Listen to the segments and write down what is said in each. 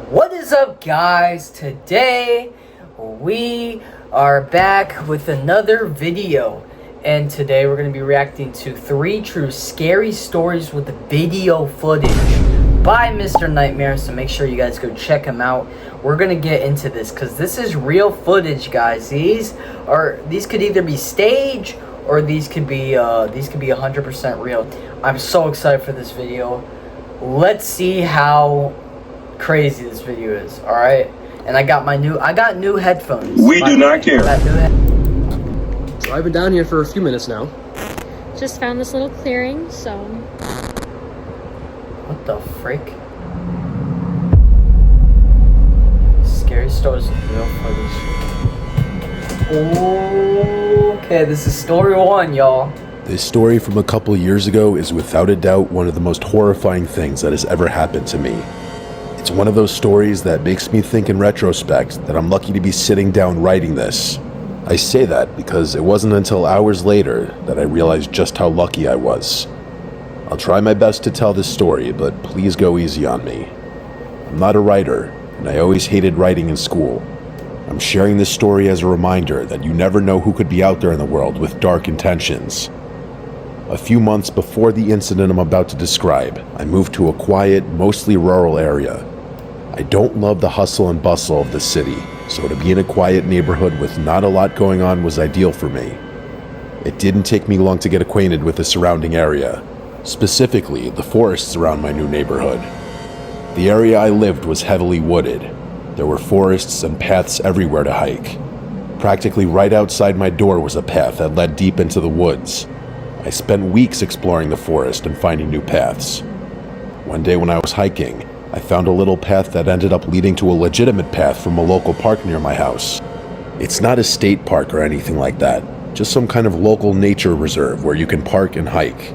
What is up, guys? Today we are back with another video, and today we're going to be reacting to 3 true scary stories with video footage by Mr. Nightmare. So make sure you guys go check him out. We're going to get into this because this is real footage, guys. These could either be stage or these could be 100% real. I'm so excited for this video. Let's see how crazy this video is. All right, and I got new headphones. We do not care. So I've been down here for a few minutes now. Just found this little clearing, so. What the frick? Scary stories with real footage. Okay, this is story 1, y'all. This story from a couple years ago is without a doubt one of the most horrifying things that has ever happened to me. It's one of those stories that makes me think in retrospect that I'm lucky to be sitting down writing this. I say that because it wasn't until hours later that I realized just how lucky I was. I'll try my best to tell this story, but please go easy on me. I'm not a writer, and I always hated writing in school. I'm sharing this story as a reminder that you never know who could be out there in the world with dark intentions. A few months before the incident I'm about to describe, I moved to a quiet, mostly rural area. I don't love the hustle and bustle of the city, so to be in a quiet neighborhood with not a lot going on was ideal for me. It didn't take me long to get acquainted with the surrounding area, specifically the forests around my new neighborhood. The area I lived was heavily wooded. There were forests and paths everywhere to hike. Practically right outside my door was a path that led deep into the woods. I spent weeks exploring the forest and finding new paths. One day when I was hiking, I found a little path that ended up leading to a legitimate path from a local park near my house. It's not a state park or anything like that, just some kind of local nature reserve where you can park and hike.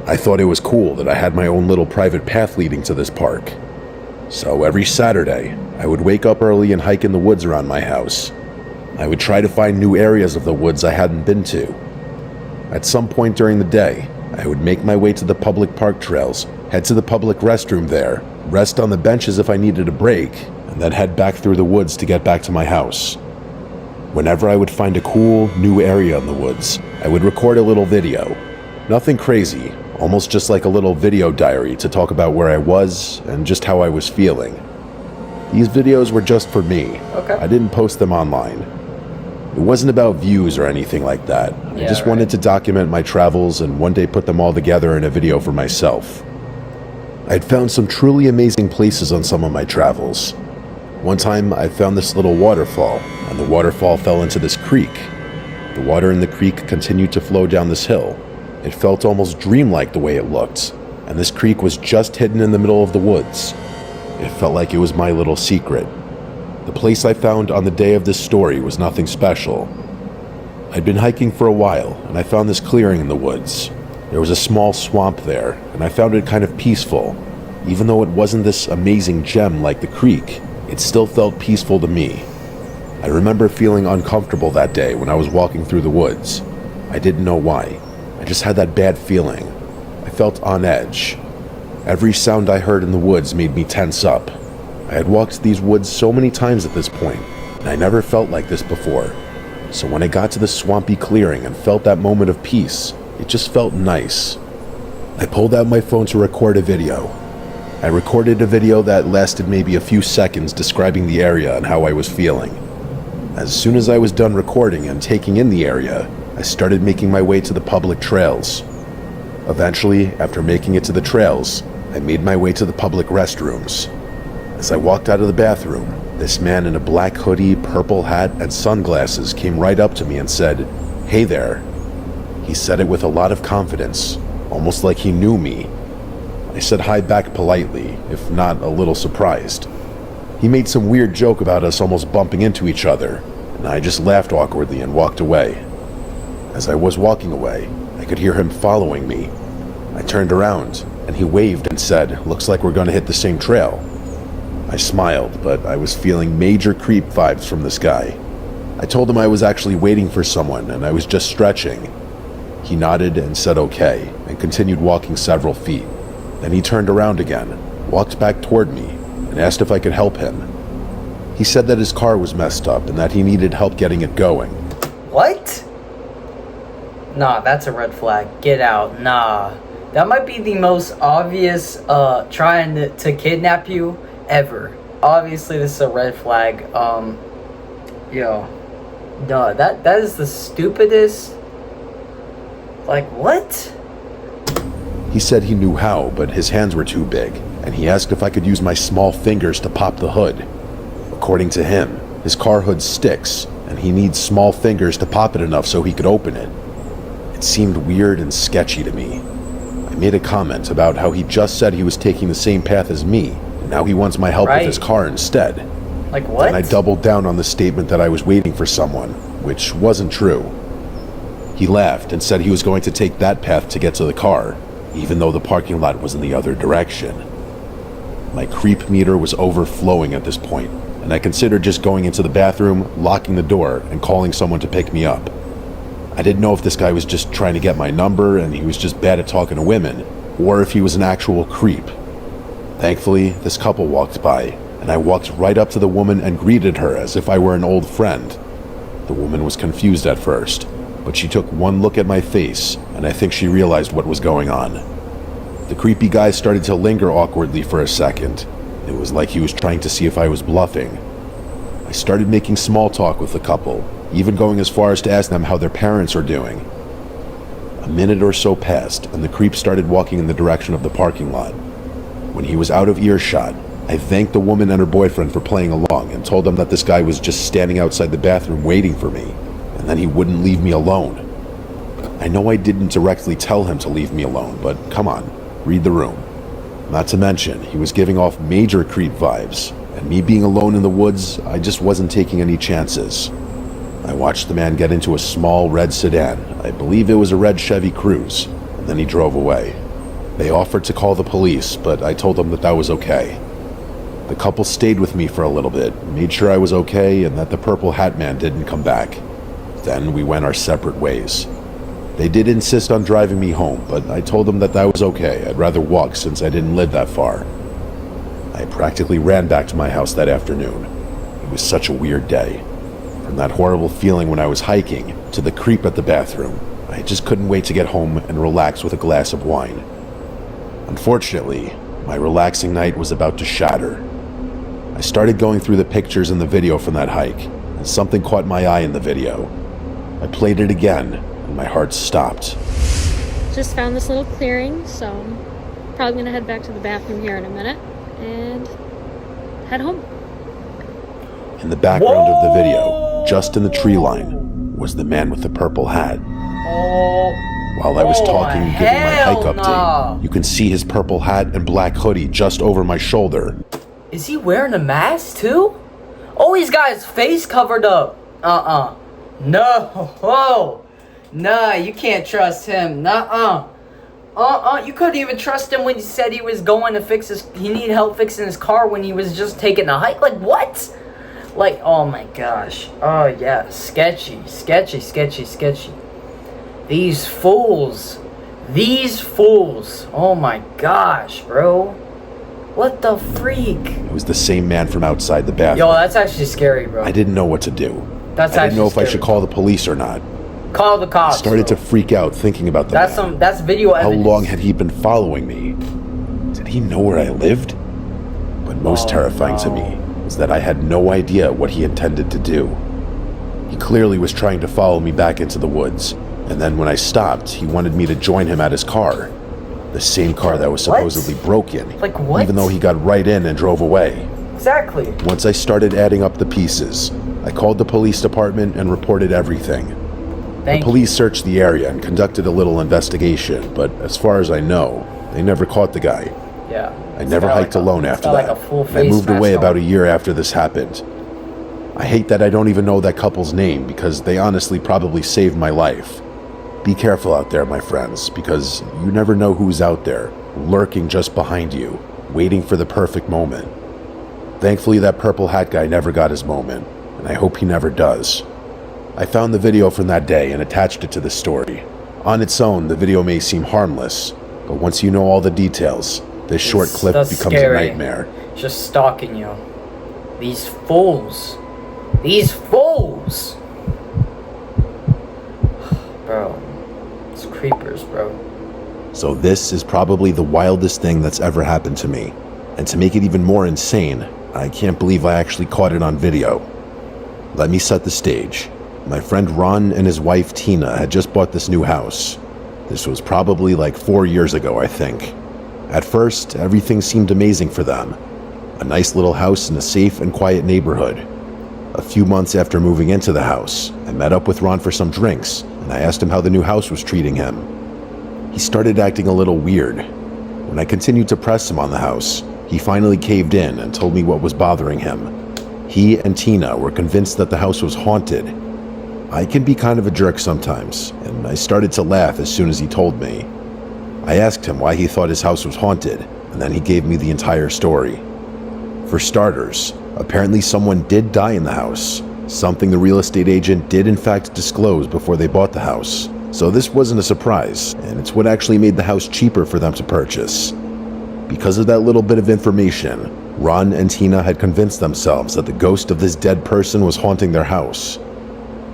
I thought it was cool that I had my own little private path leading to this park. So every Saturday, I would wake up early and hike in the woods around my house. I would try to find new areas of the woods I hadn't been to. At some point during the day, I would make my way to the public park trails, head to the public restroom there, rest on the benches if I needed a break, and then head back through the woods to get back to my house. Whenever I would find a cool, new area in the woods, I would record a little video. Nothing crazy, almost just like a little video diary to talk about where I was and just how I was feeling. These videos were just for me. Okay. I didn't post them online. It wasn't about views or anything like that. I just wanted to document my travels and one day put them all together in a video for myself. I'd found some truly amazing places on some of my travels. One time I found this little waterfall, and the waterfall fell into this creek. The water in the creek continued to flow down this hill. It felt almost dreamlike the way it looked, and this creek was just hidden in the middle of the woods. It felt like it was my little secret. The place I found on the day of this story was nothing special. I'd been hiking for a while, and I found this clearing in the woods. There was a small swamp there, and I found it kind of peaceful. Even though it wasn't this amazing gem like the creek, it still felt peaceful to me. I remember feeling uncomfortable that day when I was walking through the woods. I didn't know why. I just had that bad feeling. I felt on edge. Every sound I heard in the woods made me tense up. I had walked these woods so many times at this point, and I never felt like this before. So when I got to the swampy clearing and felt that moment of peace, it just felt nice. I pulled out my phone to record a video. I recorded a video that lasted maybe a few seconds describing the area and how I was feeling. As soon as I was done recording and taking in the area, I started making my way to the public trails. Eventually, after making it to the trails, I made my way to the public restrooms. As I walked out of the bathroom, this man in a black hoodie, purple hat, and sunglasses came right up to me and said, "Hey there." He said it with a lot of confidence, almost like he knew me. I said hi back politely, if not a little surprised. He made some weird joke about us almost bumping into each other, and I just laughed awkwardly and walked away. As I was walking away, I could hear him following me. I turned around, and he waved and said, "Looks like we're going to hit the same trail." I smiled, but I was feeling major creep vibes from this guy. I told him I was actually waiting for someone and I was just stretching. He nodded and said okay, and continued walking several feet. Then he turned around again, walked back toward me, and and asked if I could help him. He said that his car was messed up and that he needed help getting it going. What? Nah, that's a red flag. Get out. Nah. That might be the most obvious trying to kidnap you ever. Obviously, this is a red flag. Yo. No, that is the stupidest. Like, what? He said he knew how, but his hands were too big, and he asked if I could use my small fingers to pop the hood. According to him, his car hood sticks, and he needs small fingers to pop it enough so he could open it. It seemed weird and sketchy to me. I made a comment about how he just said he was taking the same path as me, and now he wants my help with his car instead. Like what? And I doubled down on the statement that I was waiting for someone, which wasn't true. He laughed and said he was going to take that path to get to the car, even though the parking lot was in the other direction. My creep meter was overflowing at this point, and I considered just going into the bathroom, locking the door, and calling someone to pick me up. I didn't know if this guy was just trying to get my number and he was just bad at talking to women, or if he was an actual creep. Thankfully, this couple walked by, and I walked right up to the woman and greeted her as if I were an old friend. The woman was confused at first, but she took one look at my face, and I think she realized what was going on. The creepy guy started to linger awkwardly for a second. It was like he was trying to see if I was bluffing. I started making small talk with the couple, even going as far as to ask them how their parents are doing. A minute or so passed, and the creep started walking in the direction of the parking lot. When he was out of earshot, I thanked the woman and her boyfriend for playing along and told them that this guy was just standing outside the bathroom waiting for me, and then he wouldn't leave me alone. I know I didn't directly tell him to leave me alone, but come on, read the room. Not to mention, he was giving off major creep vibes, and me being alone in the woods, I just wasn't taking any chances. I watched the man get into a small red sedan. I believe it was a red Chevy Cruze, and then he drove away. They offered to call the police, but I told them that that was okay. The couple stayed with me for a little bit, made sure I was okay and that the Purple Hat Man didn't come back. Then we went our separate ways. They did insist on driving me home, but I told them that that was okay. I'd rather walk since I didn't live that far. I practically ran back to my house that afternoon. It was such a weird day. From that horrible feeling when I was hiking to the creep at the bathroom, I just couldn't wait to get home and relax with a glass of wine. Unfortunately, my relaxing night was about to shatter. I started going through the pictures and the video from that hike, and something caught my eye in the video. I played it again, and my heart stopped. Just found this little clearing, so I'm probably gonna head back to the bathroom here in a minute and head home. In the background of the video, just in the tree line, was the man with the purple hat. While I was talking and giving my hike update, you can see his purple hat and black hoodie just over my shoulder. Is he wearing a mask too? Oh, he's got his face covered up. No. Nah, you can't trust him. You couldn't even trust him when he said he was going to he needed help fixing his car when he was just taking a hike. Like, what? Like, oh my gosh. Oh yeah, sketchy. These fools. Oh my gosh, bro. What the freak? It was the same man from outside the bathroom. Yo, that's actually scary, bro. I didn't know what to do. I didn't know if I should call the police or not. Call the cops. I started to freak out thinking about the man. That's video evidence. How long had he been following me? Did he know where I lived? But most terrifying to me was that I had no idea what he intended to do. He clearly was trying to follow me back into the woods, and then when I stopped, he wanted me to join him at his car. The same car that was supposedly broken. Like what? Even though he got right in and drove away. Exactly. Once I started adding up the pieces, I called the police department and reported everything. The police searched the area and conducted a little investigation, but as far as I know, they never caught the guy. Yeah. I never hiked alone after that. I moved away about a year after this happened. I hate that I don't even know that couple's name because they honestly probably saved my life. Be careful out there, my friends, because you never know who's out there, lurking just behind you, waiting for the perfect moment. Thankfully, that purple hat guy never got his moment, and I hope he never does. I found the video from that day and attached it to the story. On its own, the video may seem harmless, but once you know all the details, This short clip That's becomes scary. a nightmare. Just stalking you. These fools. These fools! Bro. It's creepers, bro. So this is probably the wildest thing that's ever happened to me. And to make it even more insane, I can't believe I actually caught it on video. Let me set the stage. My friend Ron and his wife Tina had just bought this new house. This was probably like 4 years ago, I think. At first, everything seemed amazing for them. A nice little house in a safe and quiet neighborhood. A few months after moving into the house, I met up with Ron for some drinks, and I asked him how the new house was treating him. He started acting a little weird. When I continued to press him on the house, he finally caved in and told me what was bothering him. He and Tina were convinced that the house was haunted. I can be kind of a jerk sometimes, and I started to laugh as soon as he told me. I asked him why he thought his house was haunted, and then he gave me the entire story. For starters, apparently someone did die in the house, something the real estate agent did in fact disclose before they bought the house. So this wasn't a surprise, and it's what actually made the house cheaper for them to purchase. Because of that little bit of information, Ron and Tina had convinced themselves that the ghost of this dead person was haunting their house.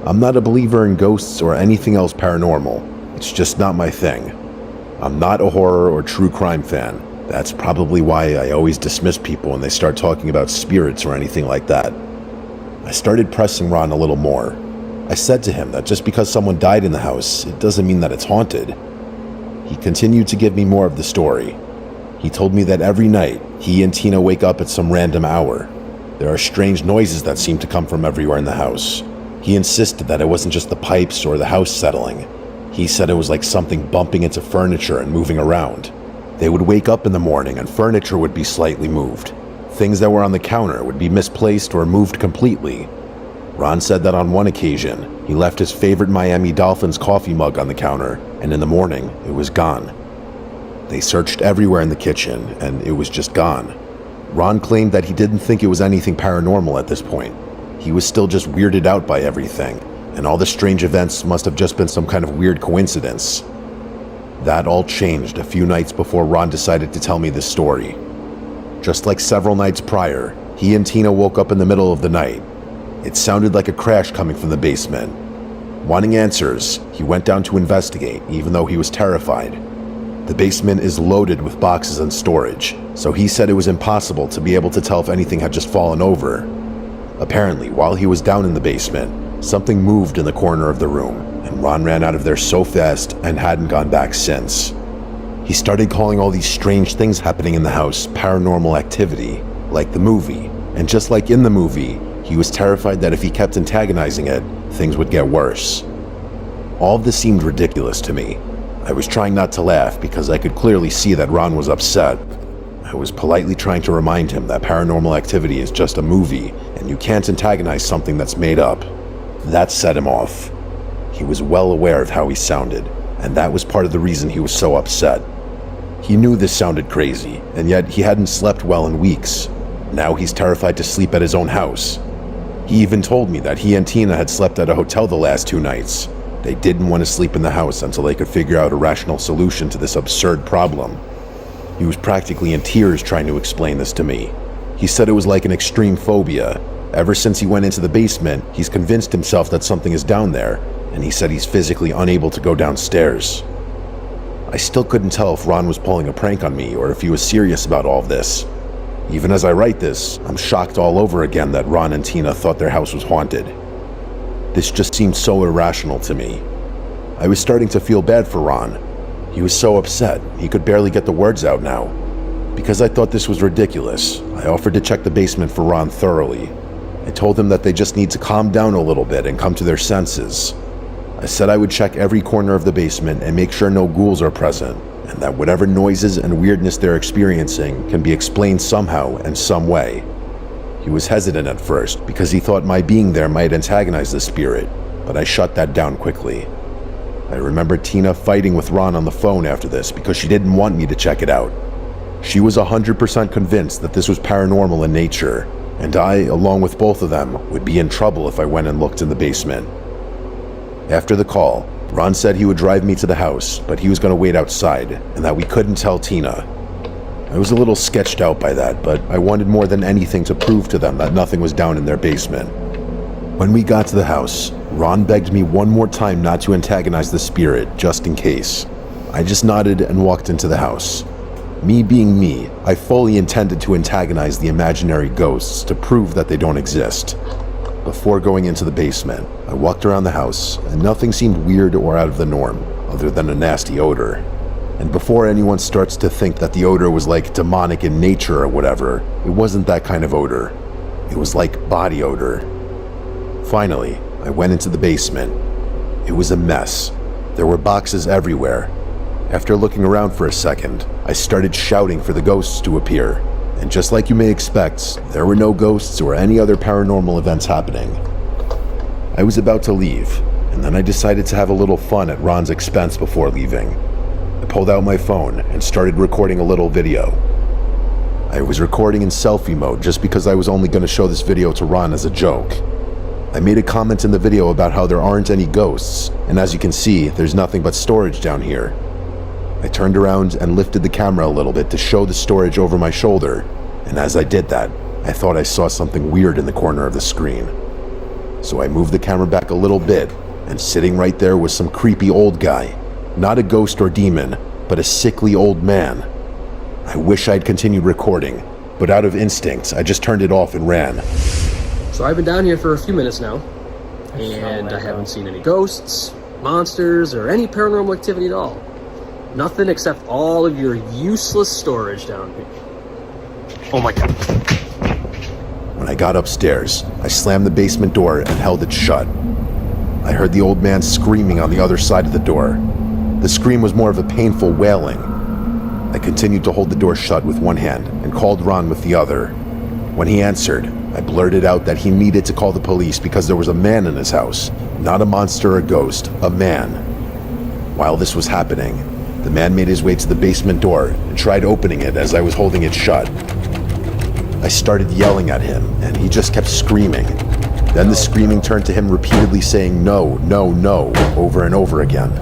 I'm not a believer in ghosts or anything else paranormal. It's just not my thing. I'm not a horror or true crime fan. That's probably why I always dismiss people when they start talking about spirits or anything like that. I started pressing Ron a little more. I said to him that just because someone died in the house, it doesn't mean that it's haunted. He continued to give me more of the story. He told me that every night, he and Tina wake up at some random hour. There are strange noises that seem to come from everywhere in the house. He insisted that it wasn't just the pipes or the house settling. He said it was like something bumping into furniture and moving around. They would wake up in the morning and furniture would be slightly moved. Things that were on the counter would be misplaced or moved completely. Ron said that on one occasion, he left his favorite Miami Dolphins coffee mug on the counter, and in the morning, it was gone. They searched everywhere in the kitchen, and it was just gone. Ron claimed that he didn't think it was anything paranormal at this point. He was still just weirded out by everything, and all the strange events must have just been some kind of weird coincidence. That all changed a few nights before Ron decided to tell me this story. Just like several nights prior, he and Tina woke up in the middle of the night. It sounded like a crash coming from the basement. Wanting answers, he went down to investigate, even though he was terrified. The basement is loaded with boxes and storage, so he said it was impossible to be able to tell if anything had just fallen over. Apparently, while he was down in the basement, something moved in the corner of the room, and Ron ran out of there so fast and hadn't gone back since. He started calling all these strange things happening in the house paranormal activity, like the movie, and just like in the movie, he was terrified that if he kept antagonizing it, things would get worse. All of this seemed ridiculous to me. I was trying not to laugh because I could clearly see that Ron was upset. I was politely trying to remind him that paranormal activity is just a movie, and you can't antagonize something that's made up. That set him off. He was well aware of how he sounded, and that was part of the reason he was so upset. He knew this sounded crazy, and yet he hadn't slept well in weeks. Now he's terrified to sleep at his own house. He even told me that he and Tina had slept at a hotel the last 2 nights. They didn't want to sleep in the house until they could figure out a rational solution to this absurd problem. He was practically in tears trying to explain this to me. He said it was like an extreme phobia. Ever since he went into the basement, he's convinced himself that something is down there, and he said he's physically unable to go downstairs. I still couldn't tell if Ron was pulling a prank on me or if he was serious about all of this. Even as I write this, I'm shocked all over again that Ron and Tina thought their house was haunted. This just seemed so irrational to me. I was starting to feel bad for Ron. He was so upset, he could barely get the words out now. Because I thought this was ridiculous, I offered to check the basement for Ron thoroughly. I told him that they just need to calm down a little bit and come to their senses. I said I would check every corner of the basement and make sure no ghouls are present, and that whatever noises and weirdness they're experiencing can be explained somehow and some way. He was hesitant at first because he thought my being there might antagonize the spirit, but I shut that down quickly. I remember Tina fighting with Ron on the phone after this because she didn't want me to check it out. She was 100% convinced that this was paranormal in nature, and I, along with both of them, would be in trouble if I went and looked in the basement. After the call, Ron said he would drive me to the house, but he was going to wait outside, and that we couldn't tell Tina. I was a little sketched out by that, but I wanted more than anything to prove to them that nothing was down in their basement. When we got to the house, Ron begged me one more time not to antagonize the spirit, just in case. I just nodded and walked into the house. Me being me, I fully intended to antagonize the imaginary ghosts to prove that they don't exist. Before going into the basement, I walked around the house, and nothing seemed weird or out of the norm, other than a nasty odor. And before anyone starts to think that the odor was like demonic in nature or whatever, it wasn't that kind of odor. It was like body odor. Finally, I went into the basement. It was a mess. There were boxes everywhere. After looking around for a second, I started shouting for the ghosts to appear. And just like you may expect, there were no ghosts or any other paranormal events happening. I was about to leave, and then I decided to have a little fun at Ron's expense before leaving. I pulled out my phone and started recording a little video. I was recording in selfie mode just because I was only going to show this video to Ron as a joke. I made a comment in the video about how there aren't any ghosts, and as you can see, there's nothing but storage down here. I turned around and lifted the camera a little bit to show the storage over my shoulder, and as I did that, I thought I saw something weird in the corner of the screen. So I moved the camera back a little bit, and sitting right there was some creepy old guy. Not a ghost or demon, but a sickly old man. I wish I'd continued recording, but out of instinct, I just turned it off and ran. So I've been down here for a few minutes now, and I haven't seen any ghosts, monsters, or any paranormal activity at all. Nothing except all of your useless storage down here. Oh my god. When I got upstairs, I slammed the basement door and held it shut. I heard the old man screaming on the other side of the door. The scream was more of a painful wailing. I continued to hold the door shut with one hand and called Ron with the other. When he answered, I blurted out that he needed to call the police because there was a man in his house. Not a monster or a ghost, a man. While this was happening, the man made his way to the basement door and tried opening it as I was holding it shut. I started yelling at him, and he just kept screaming. Then the screaming turned to him repeatedly saying no, no, no, over and over again.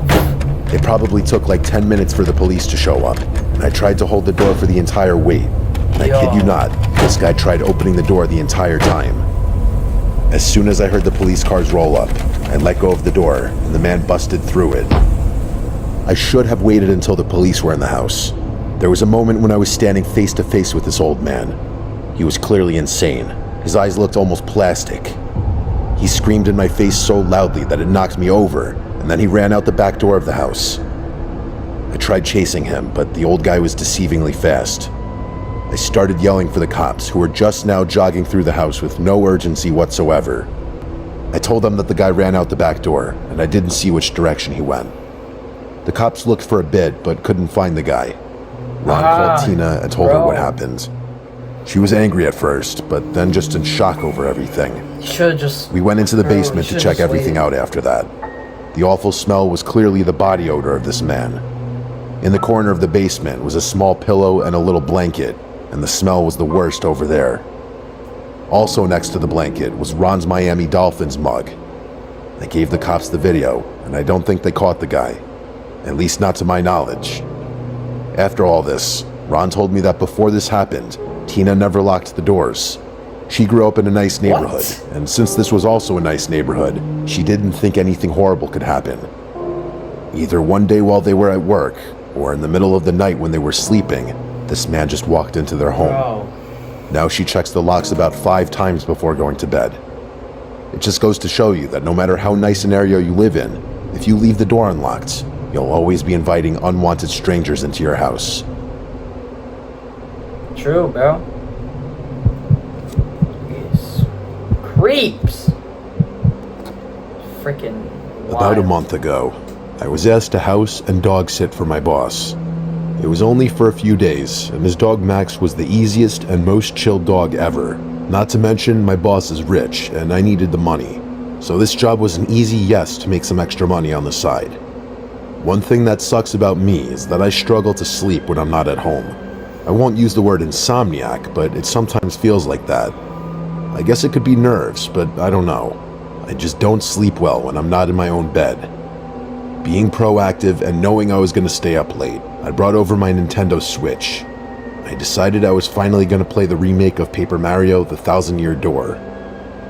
It probably took like 10 minutes for the police to show up, and I tried to hold the door for the entire wait. And I kid you not, this guy tried opening the door the entire time. As soon as I heard the police cars roll up, I let go of the door, and the man busted through it. I should have waited until the police were in the house. There was a moment when I was standing face to face with this old man. He was clearly insane. His eyes looked almost plastic. He screamed in my face so loudly that it knocked me over, and then he ran out the back door of the house. I tried chasing him, but the old guy was deceivingly fast. I started yelling for the cops, who were just now jogging through the house with no urgency whatsoever. I told them that the guy ran out the back door, and I didn't see which direction he went. The cops looked for a bit, but couldn't find the guy. Ron called Tina and told her what happened. She was angry at first, but then just in shock over everything. We went into the basement to check everything out after that. The awful smell was clearly the body odor of this man. In the corner of the basement was a small pillow and a little blanket, and the smell was the worst over there. Also next to the blanket was Ron's Miami Dolphins mug. I gave the cops the video, and I don't think they caught the guy. At least not to my knowledge. After all this, Ron told me that before this happened, Tina never locked the doors. She grew up in a nice neighborhood, and since this was also a nice neighborhood, she didn't think anything horrible could happen. Either one day while they were at work, or in the middle of the night when they were sleeping, this man just walked into their home. Now she checks the locks about 5 times before going to bed. It just goes to show you that no matter how nice an area you live in, if you leave the door unlocked, you'll always be inviting unwanted strangers into your house. True, bro. These creeps. Freaking wild. About a month ago, I was asked to house and dog sit for my boss. It was only for a few days, and his dog Max was the easiest and most chill dog ever. Not to mention, my boss is rich, and I needed the money. So this job was an easy yes to make some extra money on the side. One thing that sucks about me is that I struggle to sleep when I'm not at home. I won't use the word insomniac, but it sometimes feels like that. I guess it could be nerves, but I don't know. I just don't sleep well when I'm not in my own bed. Being proactive and knowing I was going to stay up late, I brought over my Nintendo Switch. I I decided I was finally going to play the remake of Paper Mario: The Thousand Year Door.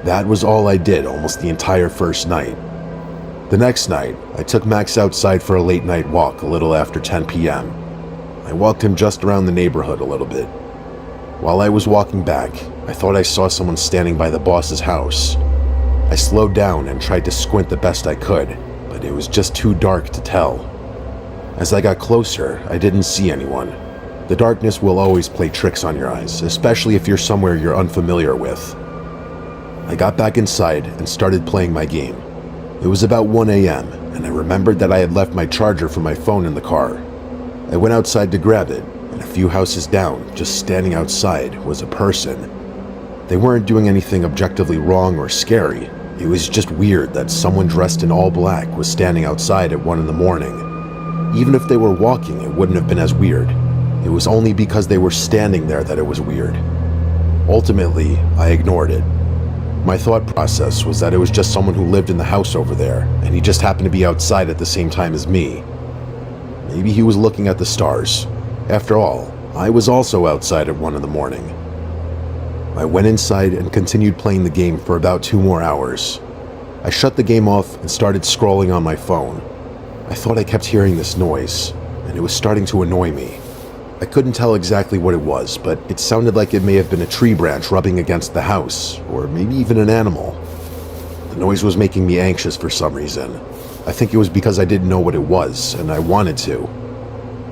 That was all I did almost the entire first night. The next night, I took Max outside for a late night walk a little after 10 p.m. I walked him just around the neighborhood a little bit. While I was walking back, I thought I saw someone standing by the boss's house. I slowed down and tried to squint the best I could, but it was just too dark to tell. As I got closer, I didn't see anyone. The darkness will always play tricks on your eyes, especially if you're somewhere you're unfamiliar with. I got back inside and started playing my game. It was about 1 a.m., and I remembered that I had left my charger for my phone in the car. I went outside to grab it, and a few houses down, just standing outside, was a person. They weren't doing anything objectively wrong or scary. It was just weird that someone dressed in all black was standing outside at 1 in the morning. Even if they were walking, it wouldn't have been as weird. It was only because they were standing there that it was weird. Ultimately, I ignored it. My thought process was that it was just someone who lived in the house over there, and he just happened to be outside at the same time as me. Maybe he was looking at the stars. After all, I was also outside at 1 in the morning. I went inside and continued playing the game for about 2 more hours. I shut the game off and started scrolling on my phone. I thought I kept hearing this noise, and it was starting to annoy me. I couldn't tell exactly what it was, but it sounded like it may have been a tree branch rubbing against the house, or maybe even an animal. The noise was making me anxious for some reason. I think it was because I didn't know what it was, and I wanted to.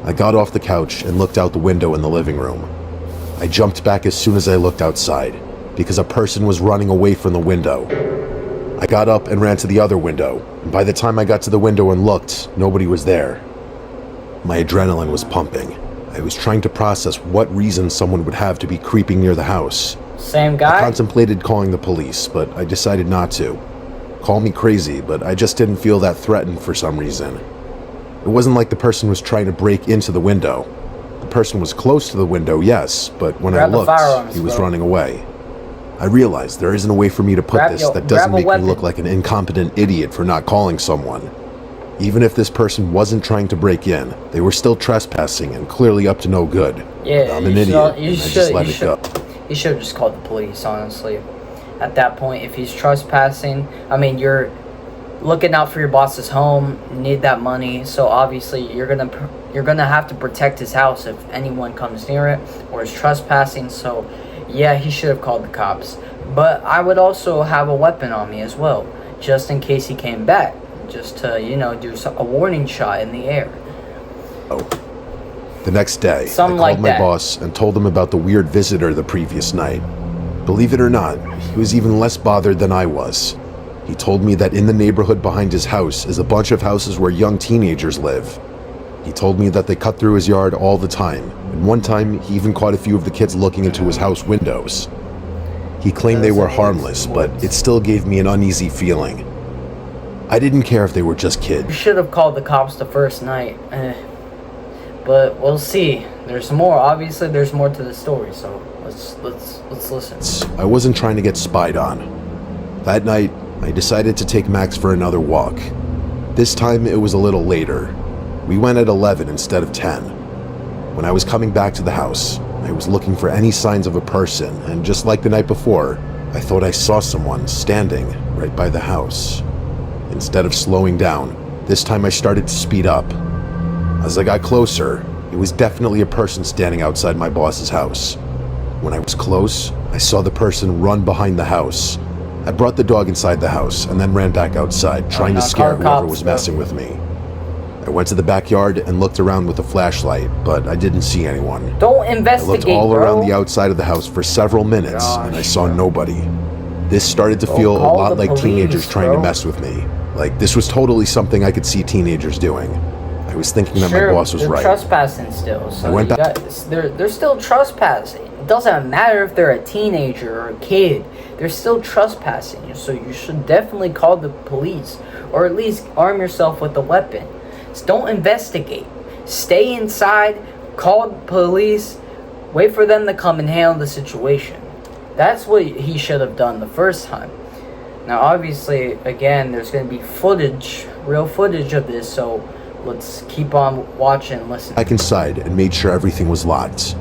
I got off the couch and looked out the window in the living room. I jumped back as soon as I looked outside, because a person was running away from the window. I got up and ran to the other window, and by the time I got to the window and looked, nobody was there. My adrenaline was pumping. I was trying to process what reason someone would have to be creeping near the house. Same guy? I contemplated calling the police, but I decided not to. Call me crazy, but I just didn't feel that threatened for some reason. It wasn't like the person was trying to break into the window. The person was close to the window, yes, but when I looked, he was running away. I realized there isn't a way for me to put this that doesn't make me look like an incompetent idiot for not calling someone. Even if this person wasn't trying to break in, they were still trespassing and clearly up to no good. Yeah, I'm an idiot, and I just let it go. You should have just called the police, honestly. At that point, if he's trespassing, I mean, you're looking out for your boss's home, you need that money, so obviously you're gonna have to protect his house if anyone comes near it or is trespassing. So yeah, he should have called the cops. But I would also have a weapon on me as well, just in case he came back, just to, you know, do a warning shot in the air. The next day, I called my boss and told him about the weird visitor the previous night. Believe it or not, he was even less bothered than I was. He told me that in the neighborhood behind his house is a bunch of houses where young teenagers live. He told me that they cut through his yard all the time, and one time he even caught a few of the kids looking into his house windows. He claimed they were harmless, but it still gave me an uneasy feeling. I didn't care if they were just kids. You should have called the cops the first night. But we'll see. There's more. Obviously, there's more to the story, so let's listen. I wasn't trying to get spied on. That night, I decided to take Max for another walk. This time, it was a little later. We went at 11 instead of 10. When I was coming back to the house, I was looking for any signs of a person, and just like the night before, I thought I saw someone standing right by the house. Instead of slowing down, this time I started to speed up. As I got closer, it was definitely a person standing outside my boss's house. When I was close, I saw the person run behind the house. I brought the dog inside the house and then ran back outside, trying to scare whoever was messing with me. I went to the backyard and looked around with a flashlight, but I didn't see anyone. Don't investigate, I looked all around the outside of the house for several minutes, and I saw nobody. This started to feel a lot like teenagers trying to mess with me. Like, this was totally something I could see teenagers doing. I was thinking that my boss was right. They're trespassing still, so they're still trespassing. It doesn't matter if they're a teenager or a kid. They're still trespassing, so you should definitely call the police, or at least arm yourself with a weapon. So don't investigate. Stay inside, call the police, wait for them to come and handle the situation. That's what he should have done the first time. Now, obviously, again, there's going to be footage, real footage of this, so let's keep on watching and listening. Back inside and made sure everything was locked.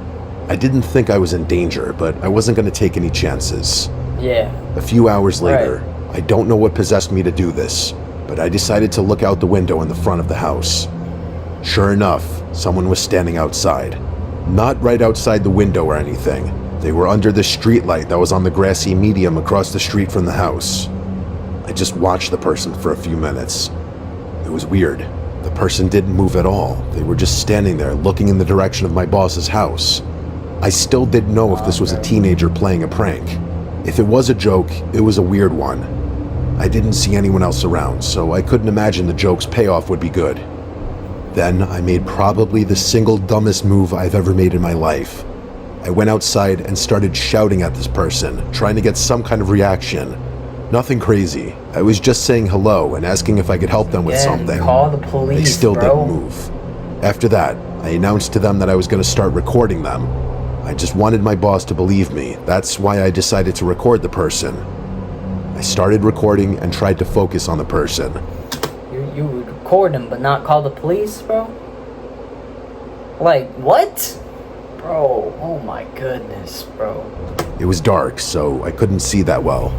I didn't think I was in danger, but I wasn't going to take any chances. Yeah. A few hours later, Right. I don't know what possessed me to do this, but I decided to look out the window in the front of the house. Sure enough, someone was standing outside. Not right outside the window or anything. They were under the streetlight that was on the grassy medium across the street from the house. I just watched the person for a few minutes. It was weird. The person didn't move at all. They were just standing there looking in the direction of my boss's house. I still didn't know if this was a teenager playing a prank. If it was a joke, it was a weird one. I didn't see anyone else around, so I couldn't imagine the joke's payoff would be good. Then I made probably the single dumbest move I've ever made in my life. I went outside and started shouting at this person, trying to get some kind of reaction. Nothing crazy. I was just saying hello and asking if I could help them with something. Call the police, They still bro. didn't move. After that, I announced to them that I was going to start recording them. I just wanted my boss to believe me. That's why I decided to record the person. I started recording and tried to focus on the person. You would record him, but not call the police, bro? Like, what? Bro, oh my goodness, bro. It was dark, so I couldn't see that well.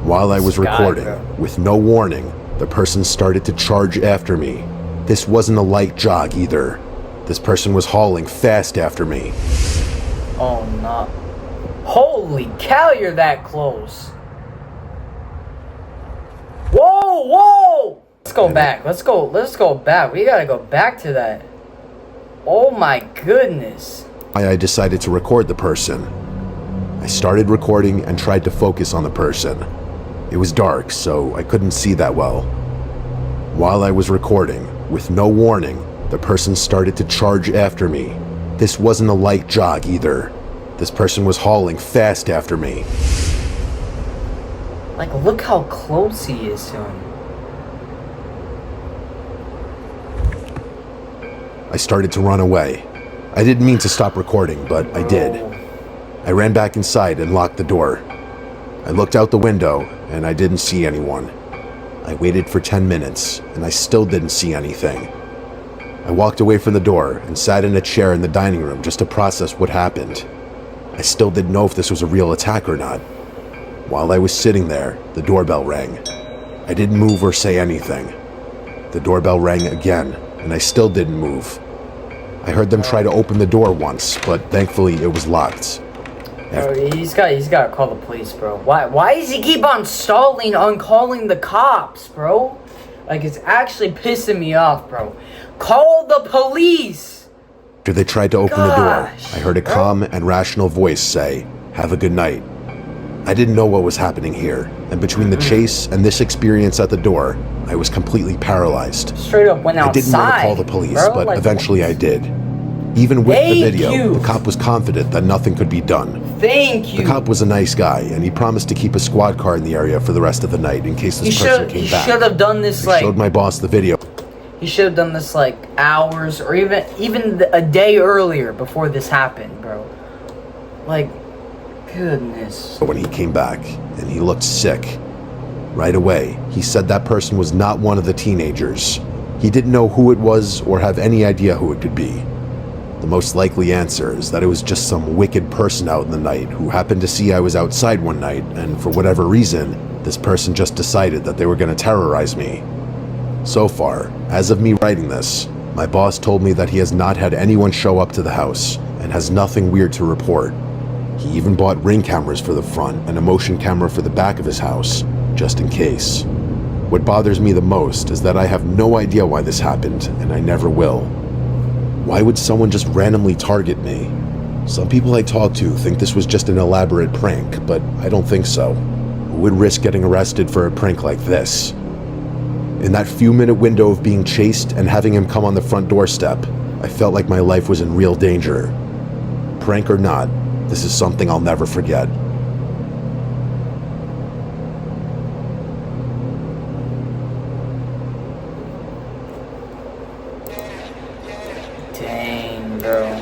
While I was Sky, recording, bro. with no warning, the person started to charge after me. This wasn't a light jog either. This person was hauling fast after me. Oh no. Holy cow, you're that close. Whoa, whoa! Let's go back. Let's go back. We gotta go back to that. Oh my goodness. I decided to record the person. I started recording and tried to focus on the person. It was dark, so I couldn't see that well. While I was recording, with no warning, the person started to charge after me. This wasn't a light jog either. This person was hauling fast after me. Like, look how close he is to him. I started to run away. I didn't mean to stop recording, but I did. I ran back inside and locked the door. I looked out the window and I didn't see anyone. I waited for 10 minutes and I still didn't see anything. I walked away from the door and sat in a chair in the dining room just to process what happened. I still didn't know if this was a real attack or not. While I was sitting there, the doorbell rang. I didn't move or say anything. The doorbell rang again, and I still didn't move. I heard them try to open the door once, but thankfully it was locked. Bro, he's got to call the police, bro. Why does he keep on stalling on calling the cops, bro? Like, it's actually pissing me off, bro. Call the police! After they tried to open the door, Gosh, I heard a calm and rational voice say, "Have a good night." I didn't know what was happening here, and between the chase and this experience at the door, I was completely paralyzed. Straight up went outside. I didn't want to call the police, bro, but like, eventually I did. Even with the Thank video, you. the cop was confident that nothing could be done. Thank you. The cop was a nice guy, and he promised to keep a squad car in the area for the rest of the night in case this person came back. He should have done this I like. showed my boss the video. He should have done this like hours or even a day earlier before this happened, bro. Like, goodness. When he came back, and he looked sick. Right away, he said that person was not one of the teenagers. He didn't know who it was or have any idea who it could be. The most likely answer is that it was just some wicked person out in the night who happened to see I was outside one night, and for whatever reason, this person just decided that they were going to terrorize me. So far, as of me writing this, my boss told me that he has not had anyone show up to the house and has nothing weird to report. He even bought ring cameras for the front and a motion camera for the back of his house, just in case. What bothers me the most is that I have no idea why this happened, and I never will. Why would someone just randomly target me? Some people I talk to think this was just an elaborate prank, but I don't think so. Who would risk getting arrested for a prank like this? In that few-minute window of being chased and having him come on the front doorstep, I felt like my life was in real danger. Prank or not, this is something I'll never forget. Dang, bro.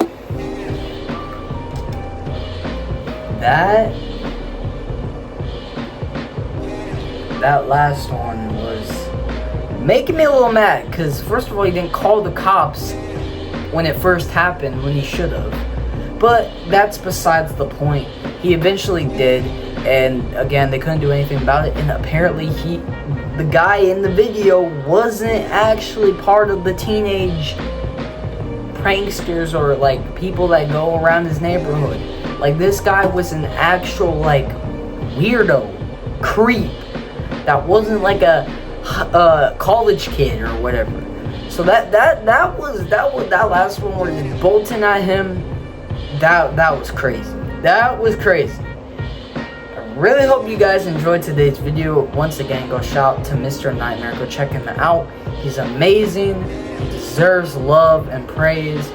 That last one was making me a little mad, because first of all, he didn't call the cops when it first happened, when he should have. But that's besides the point. He eventually did, and again, they couldn't do anything about it. And apparently, the guy in the video wasn't actually part of the teenage pranksters or like people that go around his neighborhood. Like, this guy was an actual like weirdo, creep that wasn't like a college kid or whatever. So that last one where he's bolting at him, that was crazy. That was crazy. I really hope you guys enjoyed today's video. Once again, go shout out to Mr. Nightmare. Go check him out. He's amazing. He deserves love and praise.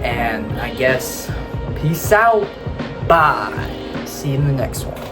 And I guess peace out. Bye. See you in the next one.